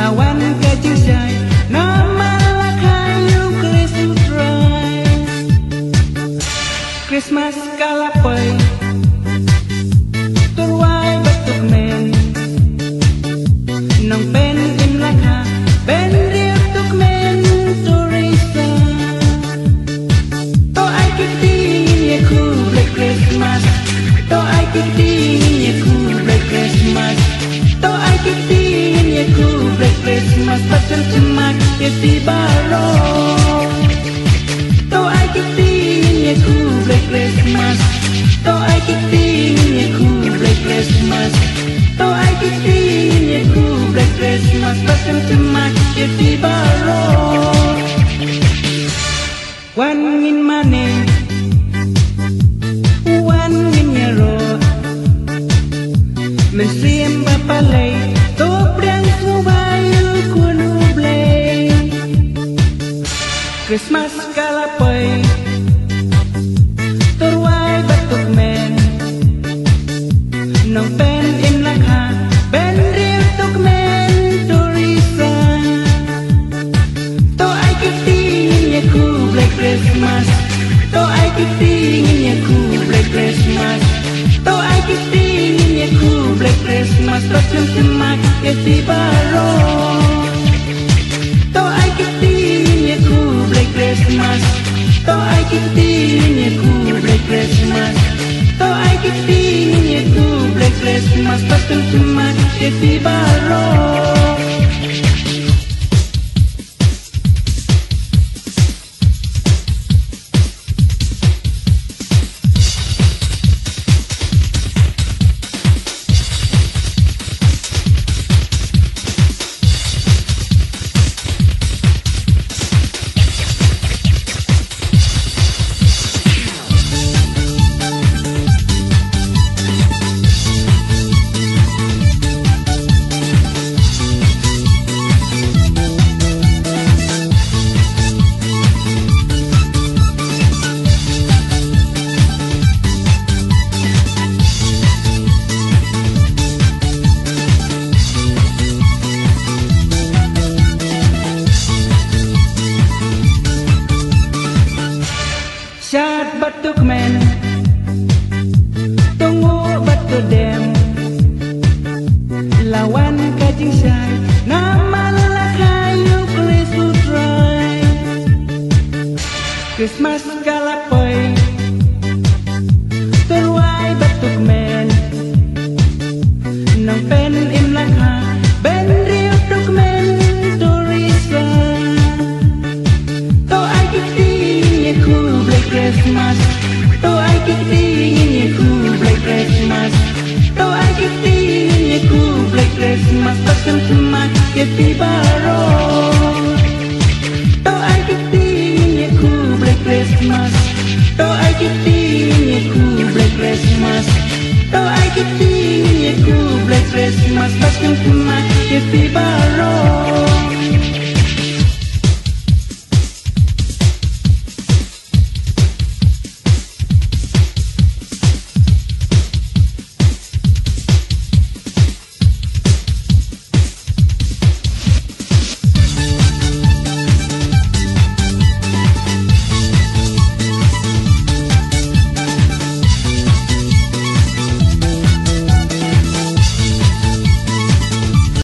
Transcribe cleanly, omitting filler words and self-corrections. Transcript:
lawan kejusai nama kayu Christmas kalapai turway batuk men nang pen in laka ben riak tuk men turisa to ai kiting ye ku Black Christmas to ai kiting ye ku Black Christmas to ai kiting ye ku Black Christmas pasal cemak ye tibaro to ai kiting ye ku Black Christmas to ai kiting ye ku Black Christmas to ai kiting ye ku Black Christmas pasal cemak ye tibaro one in money one in euro mesim bapalay to priang subayu kunu blay Christmas kalapay turway batuk men nang pen in laka ben riu tuk men turisa to ai kiting ye ku Black Christmas to ai kiting ye ku Black Christmas to ai kiting ye ku Black Christmas pasal cemak ye tibaro to ai kiting ye ku Black Christmas to ai kiting ye ku Black Christmas to ai kiting ye ku Black Christmas pasal cemak ye tibaro Syat batuk men tunggu batu dem lawan kajing syai nama kayu Christmas Christmas kalapai turway batuk men nang pen im laka ben riu tuk men turisa to ai kiting ye ku Black Christmas to ai kiting ye ku Black Christmas to ai kiting ye ku Black Christmas pasal cemak ye tibaro to ai kiting ye ku Black Christmas to ai kiting ye ku Black Christmas to ai kiting ye ku Black Christmas pasal cemak